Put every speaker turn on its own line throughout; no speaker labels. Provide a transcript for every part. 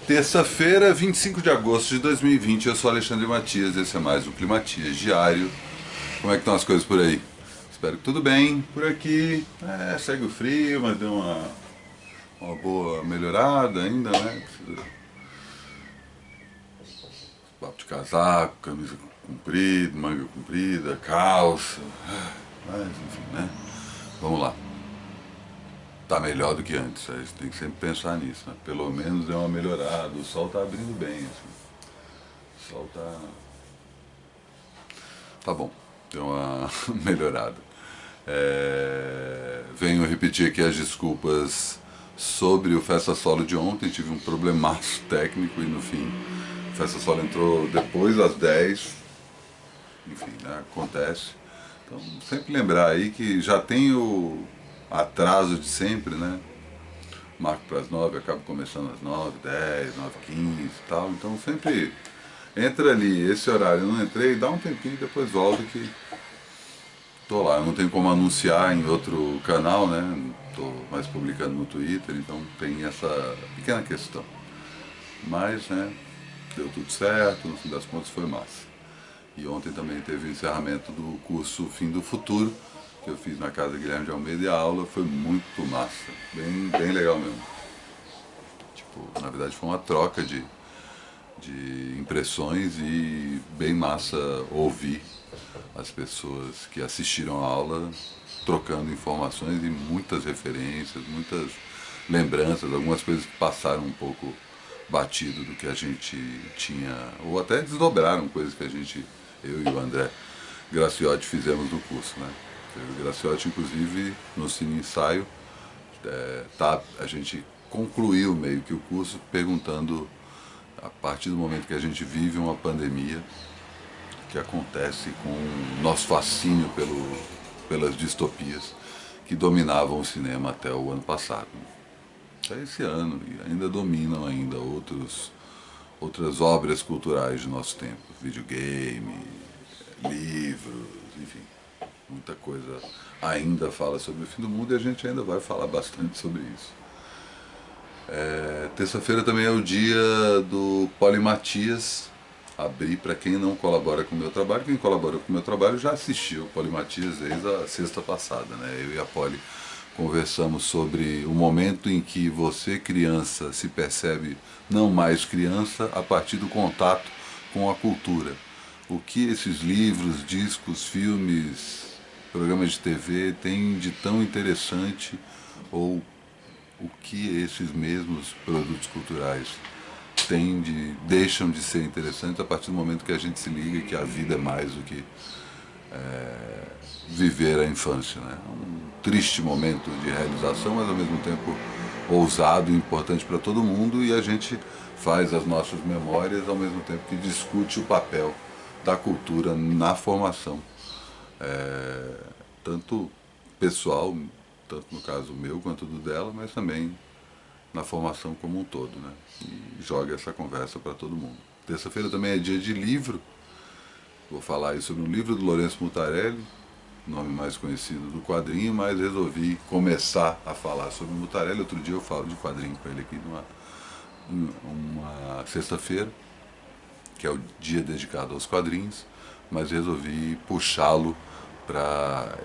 Terça-feira, 25 de agosto de 2020, eu sou Alexandre Matias, esse é mais um Climatias Diário. Como é que estão as coisas por aí? Espero que tudo bem por aqui. Segue o frio, mas deu uma boa melhorada ainda, né? Precisa papo de casaco, camisa comprida, manga comprida, calça. Mas enfim, né? Vamos lá. Tá melhor do que antes, a gente tem que sempre pensar nisso, né? Pelo menos deu uma melhorada, o sol tá abrindo bem, assim. O sol tá bom, deu uma melhorada. Venho repetir aqui as desculpas sobre o Festa Solo de ontem. Tive um problemaço técnico e no fim o Festa Solo entrou depois das 10. Enfim, né, acontece. Então sempre lembrar aí que já tem o atraso de sempre, né? Marco para as 9, acabo começando às 9, 10, 9, 15 e tal. Então sempre entra ali, esse horário eu não entrei, dá um tempinho e depois volta que tô lá. Eu não tenho como anunciar em outro canal, né? Tô mais publicando no Twitter, então tem essa pequena questão. Mas, né, deu tudo certo, no fim das contas foi massa. E ontem também teve o encerramento do curso Fim do Futuro, que eu fiz na casa Guilherme de Almeida, e a aula foi muito massa, bem legal mesmo. Tipo, na verdade foi uma troca de impressões e bem massa ouvir as pessoas que assistiram a aula trocando informações e muitas referências, muitas lembranças, algumas coisas que passaram um pouco batido do que a gente tinha, ou até desdobraram coisas que eu e o André Graciotti fizemos no curso, né? O Graciotti, inclusive, no Cine Ensaio, a gente concluiu meio que o curso perguntando, a partir do momento que a gente vive uma pandemia, que acontece com o nosso fascínio pelas distopias que dominavam o cinema até o ano passado. Até esse ano, e ainda dominam outras obras culturais de nosso tempo. Videogame, livros, enfim. Muita coisa ainda fala sobre o fim do mundo e a gente ainda vai falar bastante sobre isso. Terça-feira também é o dia do Polimatias. Abrir para quem não colabora com o meu trabalho. Quem colabora com o meu trabalho já assistiu o Polimatias desde a sexta passada, né? Eu e a Poli conversamos sobre o momento em que você, criança, se percebe não mais criança a partir do contato com a cultura. O que esses livros, discos, filmes, programas de TV têm de tão interessante, ou o que esses mesmos produtos culturais deixam de ser interessantes a partir do momento que a gente se liga que a vida é mais do que viver a infância, né? Um triste momento de realização, mas ao mesmo tempo ousado e importante para todo mundo, e a gente faz as nossas memórias ao mesmo tempo que discute o papel da cultura na formação, tanto pessoal, tanto no caso meu quanto do dela, mas também na formação como um todo, né? E joga essa conversa para todo mundo. Terça-feira também é dia de livro. Vou falar aí sobre um livro do Lourenço Mutarelli, nome mais conhecido do quadrinho, mas resolvi começar a falar sobre o Mutarelli. Outro dia eu falo de quadrinho com ele aqui numa sexta-feira, que é o dia dedicado aos quadrinhos, mas resolvi puxá-lo para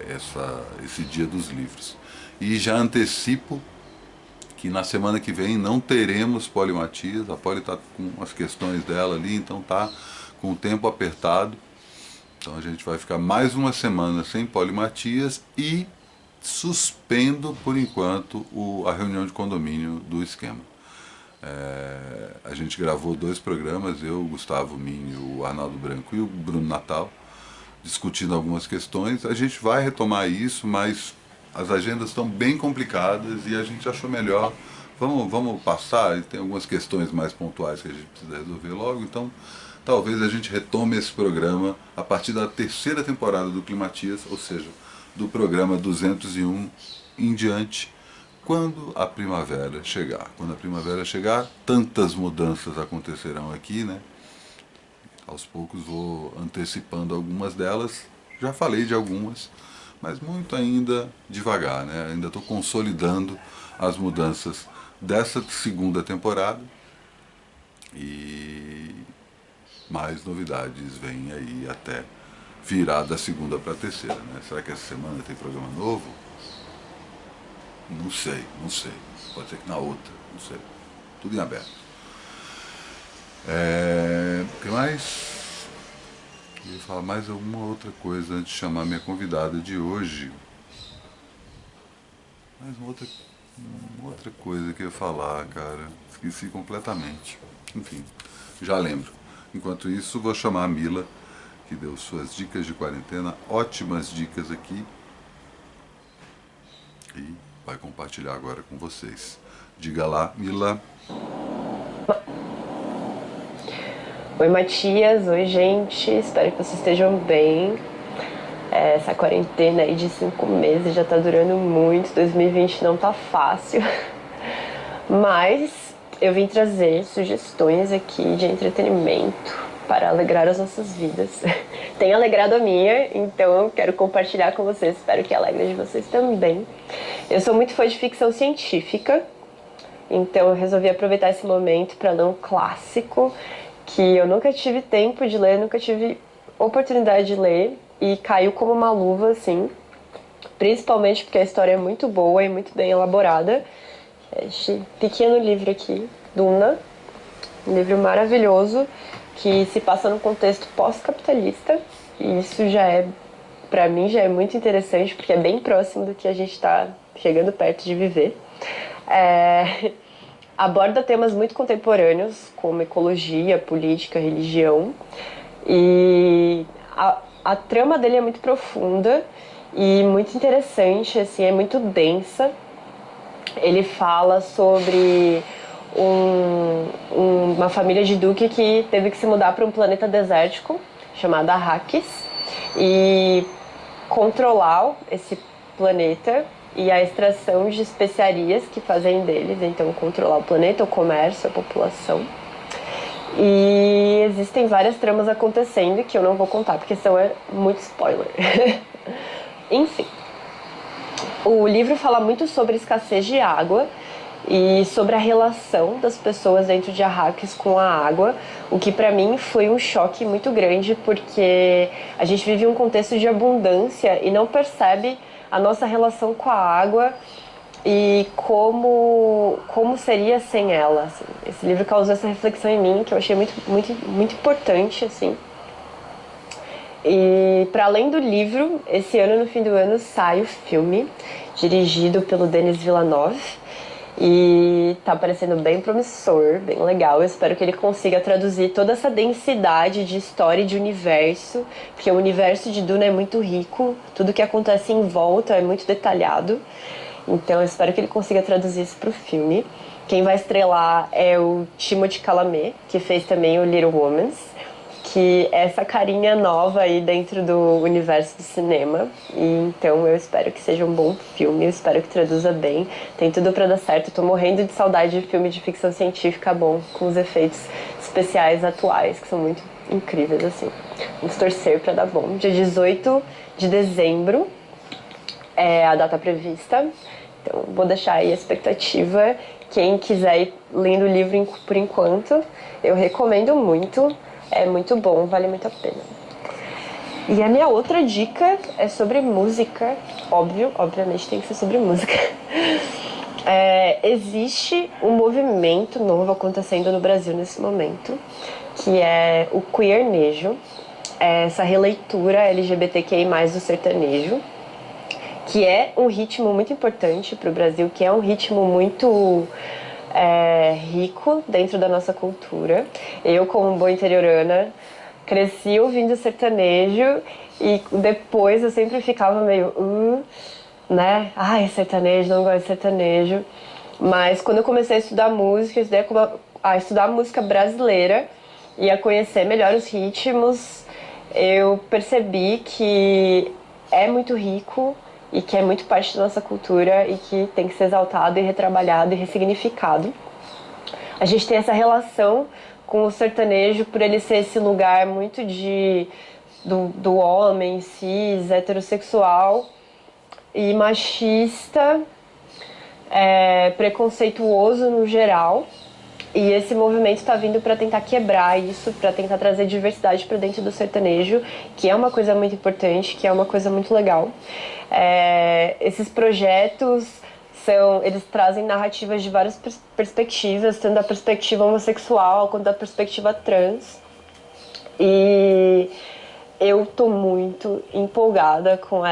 esse dia dos livros. E já antecipo que na semana que vem não teremos Poli Matias. A Poli está com as questões dela ali, então tá com o tempo apertado. Então a gente vai ficar mais uma semana sem Poli Matias e suspendo por enquanto a reunião de condomínio do esquema. A gente gravou 2 programas, eu, o Gustavo Minho, o Arnaldo Branco e o Bruno Natal, discutindo algumas questões. A gente vai retomar isso, mas as agendas estão bem complicadas e a gente achou melhor, vamos passar, tem algumas questões mais pontuais que a gente precisa resolver logo, então talvez a gente retome esse programa a partir da terceira temporada do Climatias, ou seja, do programa 201 em diante, quando a primavera chegar. Quando a primavera chegar, tantas mudanças acontecerão aqui, né? Aos poucos vou antecipando algumas delas, já falei de algumas, mas muito ainda devagar, né? Ainda estou consolidando as mudanças dessa segunda temporada, E mais novidades vêm aí até virar da segunda para a terceira, né? Será que essa semana tem programa novo? Não sei, não sei. Pode ser que na outra, não sei. Tudo em aberto. O que mais? Eu ia falar mais alguma outra coisa antes de chamar minha convidada de hoje. Mais uma outra coisa que eu ia falar, cara. Esqueci completamente. Enfim, já lembro. Enquanto isso, vou chamar a Mila, que deu suas dicas de quarentena, ótimas dicas aqui, e vai compartilhar agora com vocês. Diga lá, Mila.
Oi, Matias. Oi, gente. Espero que vocês estejam bem. Essa quarentena aí de 5 meses já tá durando muito. 2020 não tá fácil. Mas eu vim trazer sugestões aqui de entretenimento para alegrar as nossas vidas. Tem alegrado a minha, então eu quero compartilhar com vocês. Espero que alegre a de vocês também. Eu sou muito fã de ficção científica, então eu resolvi aproveitar esse momento para ler um clássico que eu nunca tive tempo de ler, nunca tive oportunidade de ler, e caiu como uma luva, assim, principalmente porque a história é muito boa e muito bem elaborada. Este pequeno livro aqui, Duna, um livro maravilhoso que se passa num contexto pós-capitalista, e isso já é, pra mim, já é muito interessante, porque é bem próximo do que a gente tá chegando perto de viver. Aborda temas muito contemporâneos, como ecologia, política, religião, e a trama dele é muito profunda e muito interessante, assim, é muito densa. Ele fala sobre uma família de duque que teve que se mudar para um planeta desértico chamado Arrakis e controlar esse planeta e a extração de especiarias que fazem deles, então controlar o planeta, o comércio, a população. E existem várias tramas acontecendo que eu não vou contar porque são muito spoiler. Enfim, o livro fala muito sobre escassez de água e sobre a relação das pessoas dentro de Arrakis com a água, o que pra mim foi um choque muito grande, porque a gente vive um contexto de abundância e não percebe a nossa relação com a água e como seria sem ela. Assim. Esse livro causou essa reflexão em mim, que eu achei muito importante, assim. E para além do livro, esse ano, no fim do ano, sai o filme, dirigido pelo Denis Villeneuve, e tá parecendo bem promissor, bem legal. Eu espero que ele consiga traduzir toda essa densidade de história e de universo, porque o universo de Duna é muito rico, tudo que acontece em volta é muito detalhado. Então eu espero que ele consiga traduzir isso pro filme. Quem vai estrelar é o Timothée Chalamet, que fez também o Little Women, que é essa carinha nova aí dentro do universo do cinema. E então eu espero que seja um bom filme, eu espero que traduza bem. Tem tudo pra dar certo. Eu tô morrendo de saudade de filme de ficção científica bom, com os efeitos especiais atuais, que são muito incríveis, assim. Vamos torcer pra dar bom. Dia 18 de dezembro é a data prevista. Então vou deixar aí a expectativa. Quem quiser ir lendo o livro por enquanto, eu recomendo muito. É muito bom, vale muito a pena. E a minha outra dica é sobre música. Obviamente tem que ser sobre música. Existe um movimento novo acontecendo no Brasil nesse momento, que é o queernejo, essa releitura LGBTQI+, do sertanejo, que é um ritmo muito importante para o Brasil, que é um ritmo muito rico dentro da nossa cultura. Eu, como boa interiorana, cresci ouvindo sertanejo e depois eu sempre ficava meio, né? Ai, sertanejo, não gosto de sertanejo. Mas quando eu comecei a estudar música, a estudar música brasileira e a conhecer melhor os ritmos, eu percebi que é muito rico e que é muito parte da nossa cultura e que tem que ser exaltado e retrabalhado e ressignificado. A gente tem essa relação com o sertanejo por ele ser esse lugar muito do homem cis, heterossexual e machista, preconceituoso no geral, E esse movimento está vindo para tentar quebrar isso, para tentar trazer diversidade para dentro do sertanejo, que é uma coisa muito importante, que é uma coisa muito legal. Esses projetos eles trazem narrativas de várias perspectivas, tanto da perspectiva homossexual quanto da perspectiva trans. E eu tô muito empolgada com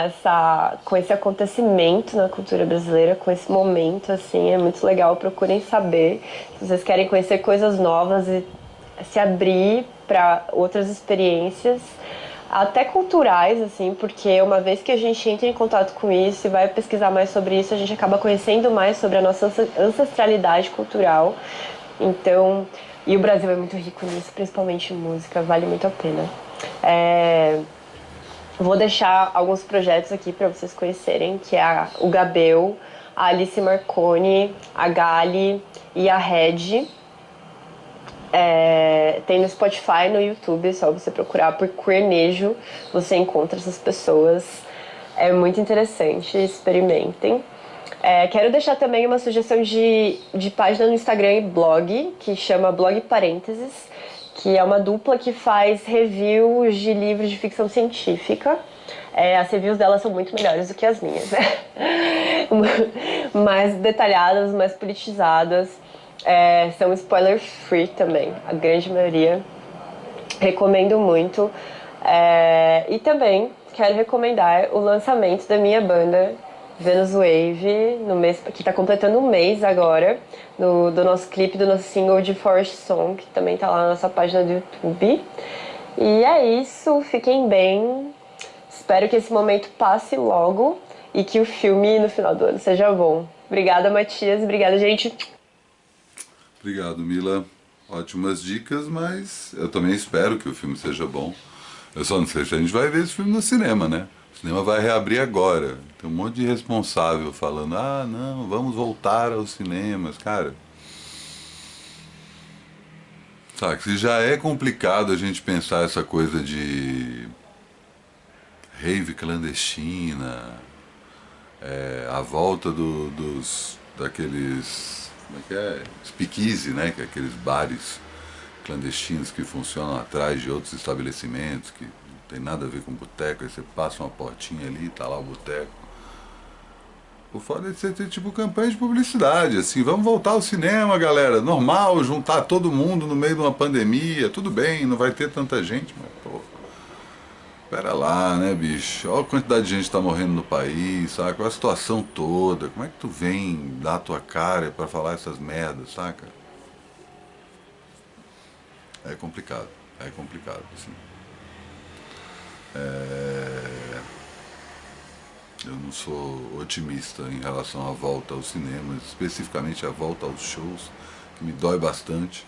esse acontecimento na cultura brasileira, com esse momento, assim, é muito legal. Procurem saber se vocês querem conhecer coisas novas e se abrir para outras experiências, até culturais, assim, porque uma vez que a gente entra em contato com isso e vai pesquisar mais sobre isso, a gente acaba conhecendo mais sobre a nossa ancestralidade cultural. Então, e o Brasil é muito rico nisso, principalmente em música, vale muito a pena. Vou deixar alguns projetos aqui para vocês conhecerem, que é o Gabel, a Alice Marconi, a Gali e a Red. Tem no Spotify, no YouTube, é só você procurar por Queernejo, você encontra essas pessoas. É muito interessante, experimentem. Quero deixar também uma sugestão de página no Instagram e blog, que chama Blog Parênteses, que é uma dupla que faz reviews de livros de ficção científica. As reviews delas são muito melhores do que as minhas, né? Mais detalhadas, mais politizadas. São spoiler free também, a grande maioria. Recomendo muito. E também quero recomendar o lançamento da minha banda Venus Wave, no mês, que está completando um mês agora, do nosso clipe, do nosso single de Forest Song, que também está lá na nossa página do YouTube. E é isso, fiquem bem. Espero que esse momento passe logo e que o filme no final do ano seja bom. Obrigada, Matias. Obrigada, gente.
Obrigado, Mila. Ótimas dicas, mas eu também espero que o filme seja bom. Eu só não sei se a gente vai ver esse filme no cinema, né? O cinema vai reabrir agora. Tem um monte de responsável falando, ah, não, vamos voltar aos cinemas. Cara, sabe, se já é complicado a gente pensar essa coisa de rave clandestina, a volta daqueles, como é que é? Speakeasy, né? Que é aqueles bares clandestinos que funcionam atrás de outros estabelecimentos, que não tem nada a ver com boteco, aí você passa uma portinha ali, tá lá o boteco. O foda é você ter tipo campanha de publicidade, assim, vamos voltar ao cinema, galera, normal, juntar todo mundo no meio de uma pandemia, tudo bem, não vai ter tanta gente, mas pô, pera lá, né, bicho, olha a quantidade de gente que tá morrendo no país, saca, qual a situação toda, como é que tu vem dar a tua cara pra falar essas merdas, saca? É complicado, assim. Eu não sou otimista em relação à volta aos cinemas, especificamente a volta aos shows, que me dói bastante.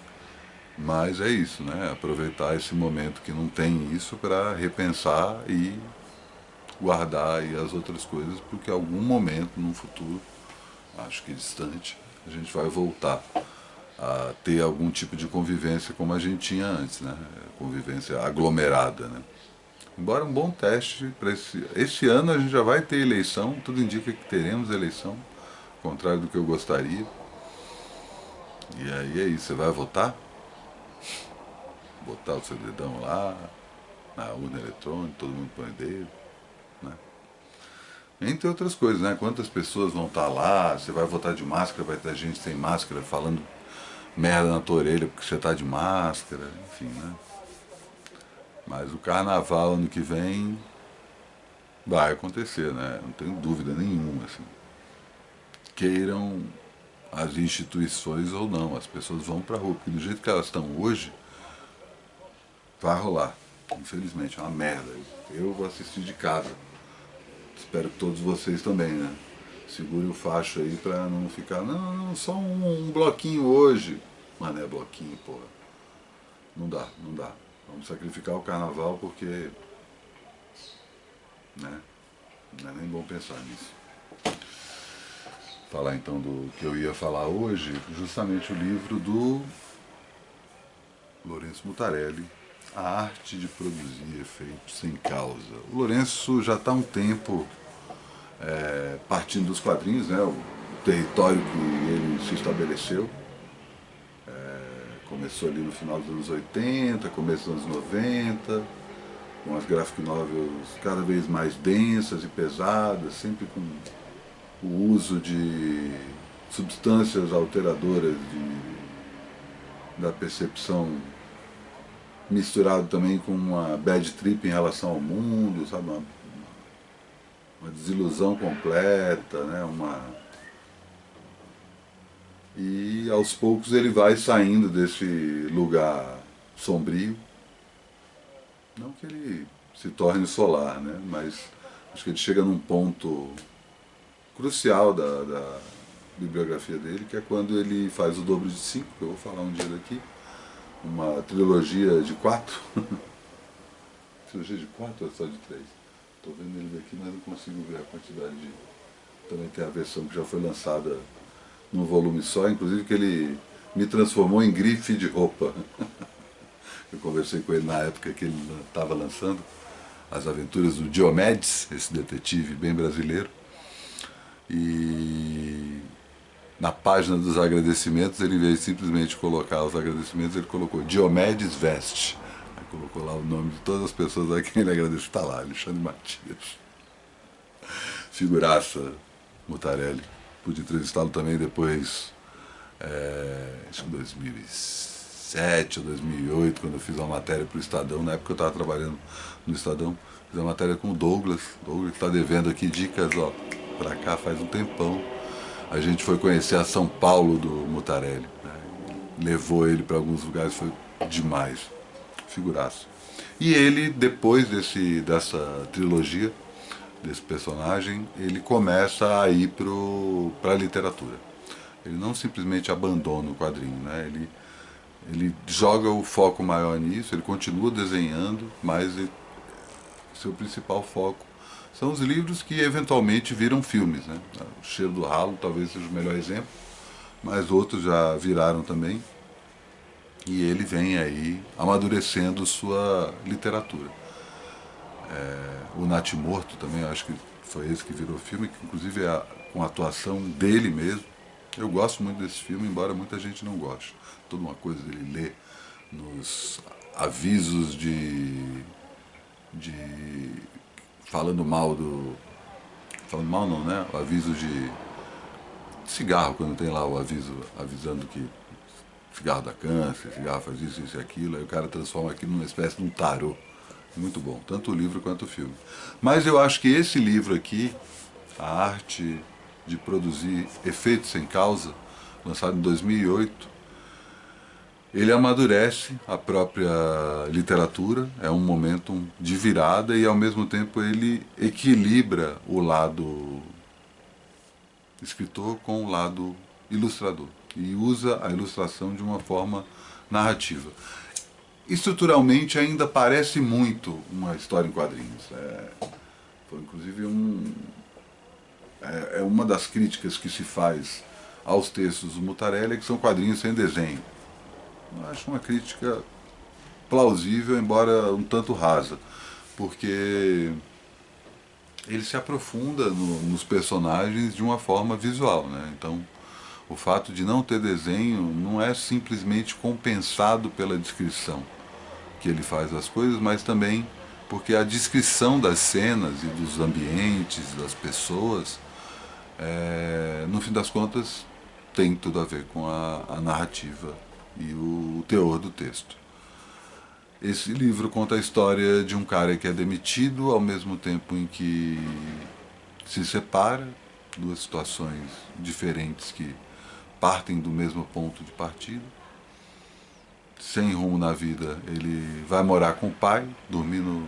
Mas é isso, né? Aproveitar esse momento que não tem isso para repensar e guardar aí as outras coisas, porque em algum momento, no futuro, acho que distante, a gente vai voltar a ter algum tipo de convivência como a gente tinha antes, né? Convivência aglomerada, né? Embora um bom teste para esse ano a gente já vai ter eleição, tudo indica que teremos eleição, ao contrário do que eu gostaria. E aí é isso, você vai votar? Botar o seu dedão lá, na urna eletrônica, todo mundo põe o dedo, né? Entre outras coisas, né? Quantas pessoas vão estar lá, você vai votar de máscara, vai ter gente sem máscara falando merda na tua orelha porque você está de máscara, enfim, né? Mas o carnaval ano que vem vai acontecer, né? Não tenho dúvida nenhuma, assim. Queiram as instituições ou não, as pessoas vão pra rua, porque do jeito que elas estão hoje, vai rolar. Infelizmente, é uma merda. Eu vou assistir de casa. Espero que todos vocês também, né? Segure o facho aí pra não ficar, não, só um bloquinho hoje. Mano, é bloquinho, porra. Não dá, não dá. Vamos sacrificar o carnaval porque, né, não é nem bom pensar nisso. Falar então do que eu ia falar hoje, justamente o livro do Lourenço Mutarelli, A Arte de Produzir Efeitos Sem Causa. O Lourenço já está há um tempo partindo dos quadrinhos, né, o território que ele se estabeleceu. Começou ali no final dos anos 80, começo dos anos 90, com as graphic novels cada vez mais densas e pesadas, sempre com o uso de substâncias alteradoras da percepção, misturado também com uma bad trip em relação ao mundo, sabe? Uma desilusão completa, né? E aos poucos ele vai saindo desse lugar sombrio. Não que ele se torne solar, né? Mas acho que ele chega num ponto crucial da bibliografia dele, que é quando ele faz o dobro de 5, que eu vou falar um dia daqui, uma trilogia de 4. Trilogia de 4 ou só de 3? Estou vendo ele daqui, mas não consigo ver a quantidade de... Também tem a versão que já foi lançada num volume só, inclusive que ele me transformou em grife de roupa. Eu conversei com ele na época que ele estava lançando As Aventuras do Diomedes, esse detetive bem brasileiro. E na página dos agradecimentos, ele, em vez de simplesmente colocar os agradecimentos, ele colocou Diomedes Veste. Aí colocou lá o nome de todas as pessoas a quem ele agradeceu. Está lá, Alexandre Matias. Figuraça, Mutarelli. Pude entrevistá-lo também depois, acho que 2007 ou 2008, quando eu fiz uma matéria para o Estadão. Na época eu estava trabalhando no Estadão, fiz uma matéria com o Douglas. O Douglas está devendo aqui dicas, ó, para cá faz um tempão. A gente foi conhecer a São Paulo do Mutarelli, né? Levou ele para alguns lugares, foi demais, figuraço. E ele, depois dessa trilogia, desse personagem, ele começa a ir para a literatura. Ele não simplesmente abandona o quadrinho, né? Ele joga o foco maior nisso, ele continua desenhando, mas seu principal foco são os livros que eventualmente viram filmes, né? O Cheiro do Ralo talvez seja o melhor exemplo, mas outros já viraram também. E ele vem aí amadurecendo sua literatura. O Natimorto também, acho que foi esse que virou filme, que inclusive é com a atuação dele mesmo. Eu gosto muito desse filme, embora muita gente não goste. Toda uma coisa dele ler nos avisos de falando mal do... Falando mal não, né? O aviso de cigarro, quando tem lá o aviso avisando que cigarro dá câncer, cigarro faz isso, isso e aquilo, aí o cara transforma aquilo numa espécie de um tarô. Muito bom, tanto o livro quanto o filme. Mas eu acho que esse livro aqui, A Arte de Produzir Efeitos Sem Causa, lançado em 2008, ele amadurece a própria literatura, é um momento de virada e ao mesmo tempo ele equilibra o lado escritor com o lado ilustrador e usa a ilustração de uma forma narrativa. Estruturalmente ainda parece muito uma história em quadrinhos. Foi inclusive uma das críticas que se faz aos textos do Mutarelli, que são quadrinhos sem desenho. Eu acho uma crítica plausível, embora um tanto rasa, porque ele se aprofunda nos personagens de uma forma visual, né? Então, o fato de não ter desenho não é simplesmente compensado pela descrição que ele faz das coisas, mas também porque a descrição das cenas e dos ambientes, das pessoas, no fim das contas, tem tudo a ver com a narrativa e o teor do texto. Esse livro conta a história de um cara que é demitido ao mesmo tempo em que se separa, duas situações diferentes que partem do mesmo ponto de partida. Sem rumo na vida, ele vai morar com o pai, dormir no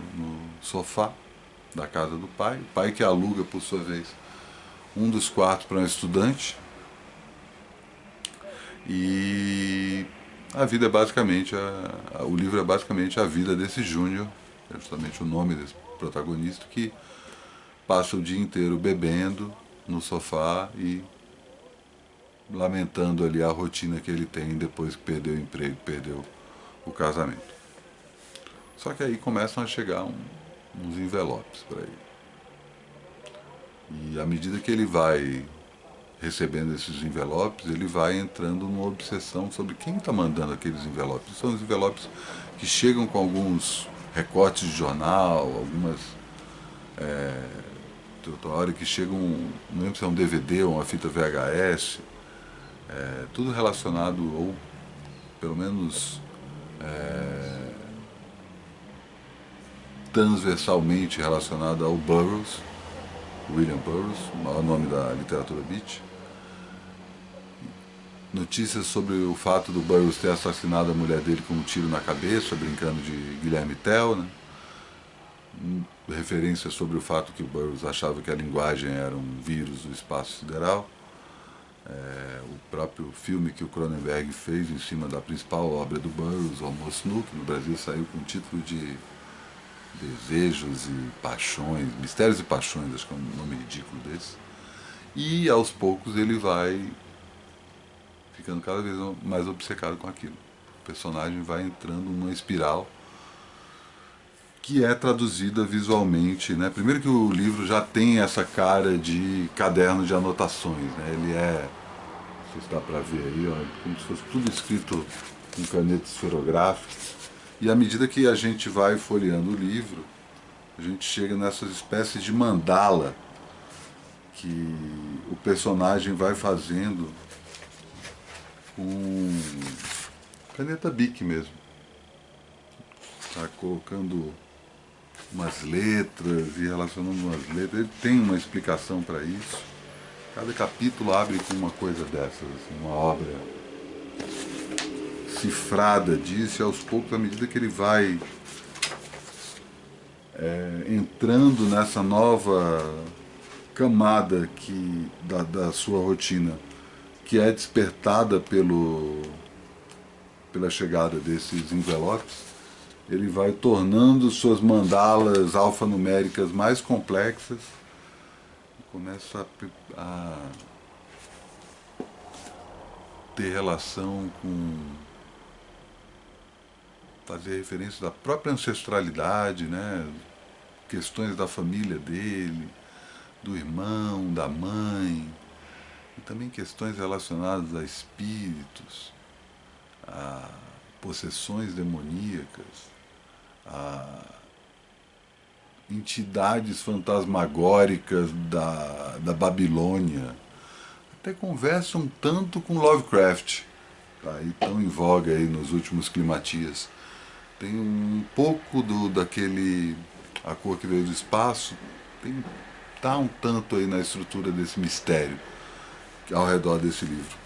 sofá da casa do pai. O pai que aluga, por sua vez, um dos quartos para um estudante. E a vida é basicamente, o livro é basicamente a vida desse Júnior, é justamente o nome desse protagonista, que passa o dia inteiro bebendo no sofá e lamentando ali a rotina que ele tem depois que perdeu o emprego, perdeu o casamento. Só que aí começam a chegar uns envelopes para ele. E à medida que ele vai recebendo esses envelopes, ele vai entrando numa obsessão sobre quem está mandando aqueles envelopes. São os envelopes que chegam com alguns recortes de jornal, algumas... outra hora que chegam, não lembro se é um DVD ou uma fita VHS, tudo relacionado, ou pelo menos transversalmente relacionado ao Burroughs, William Burroughs, o maior nome da literatura beat. Notícias sobre o fato do Burroughs ter assassinado a mulher dele com um tiro na cabeça, brincando de Guilherme Tell, né? Referências sobre o fato que o Burroughs achava que a linguagem era um vírus do espaço sideral. O próprio filme que o Cronenberg fez em cima da principal obra do Burroughs, O Almoço Nu, que no Brasil saiu com o título de Desejos e Paixões, Mistérios e Paixões, acho que é um nome ridículo desse. E aos poucos ele vai ficando cada vez mais obcecado com aquilo. O personagem vai entrando numa espiral que é traduzida visualmente, né? Primeiro que o livro já tem essa cara de caderno de anotações, né? Ele é, não sei se dá para ver aí, ó, como se fosse tudo escrito com caneta esferográfica. E à medida que a gente vai folheando o livro, a gente chega nessas espécies de mandala que o personagem vai fazendo com caneta Bic mesmo. Tá colocando umas letras e relacionando umas letras. Ele tem uma explicação para isso. Cada capítulo abre com uma coisa dessas, assim, uma obra cifrada disso, e aos poucos, à medida que ele vai entrando nessa nova camada da sua rotina, que é despertada pela chegada desses envelopes, ele vai tornando suas mandalas alfanuméricas mais complexas e começa a ter relação com fazer referência da própria ancestralidade, né? Questões da família dele, do irmão, da mãe, e também questões relacionadas a espíritos, a possessões demoníacas, a entidades fantasmagóricas da Babilônia. Até conversa um tanto com Lovecraft, tá aí tão em voga aí nos últimos climatias. Tem um pouco daquele A Cor que Veio do Espaço, tá um tanto aí na estrutura desse mistério ao redor desse livro.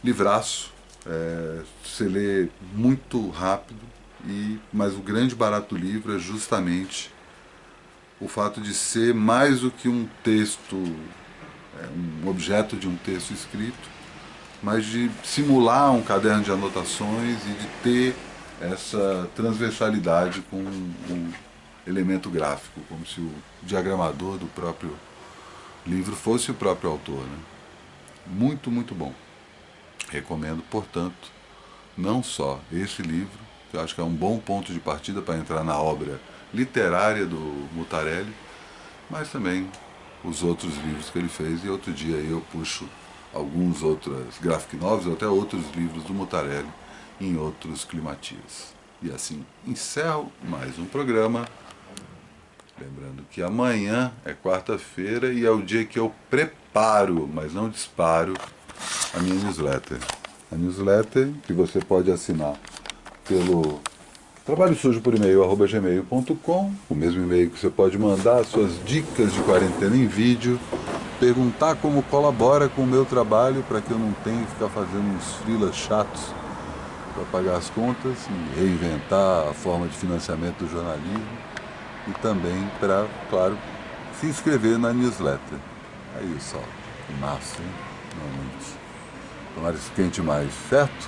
Livraço, você lê muito rápido, mas o grande barato do livro é justamente o fato de ser mais do que um texto, um objeto de um texto escrito, mas de simular um caderno de anotações e de ter essa transversalidade com o elemento gráfico, como se o diagramador do próprio livro fosse o próprio autor, né? Muito, muito bom. Recomendo, portanto, não só esse livro, que eu acho que é um bom ponto de partida para entrar na obra literária do Mutarelli, mas também os outros livros que ele fez, e outro dia eu puxo alguns outros graphic novels, ou até outros livros do Mutarelli em outros climatias. E assim encerro mais um programa. Lembrando que amanhã é quarta-feira e é o dia que eu preparo, mas não disparo, a minha newsletter. A newsletter que você pode assinar pelo trabalhosujo@gmail.com, o mesmo e-mail que você pode mandar suas dicas de quarentena em vídeo, perguntar como colabora com o meu trabalho para que eu não tenha que ficar fazendo uns freelas chatos para pagar as contas e reinventar a forma de financiamento do jornalismo, e também para, claro, se inscrever na newsletter. Aí o sol, que massa, hein? Realmente. Tomara que esquente mais, certo?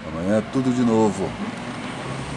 Amanhã é tudo de novo.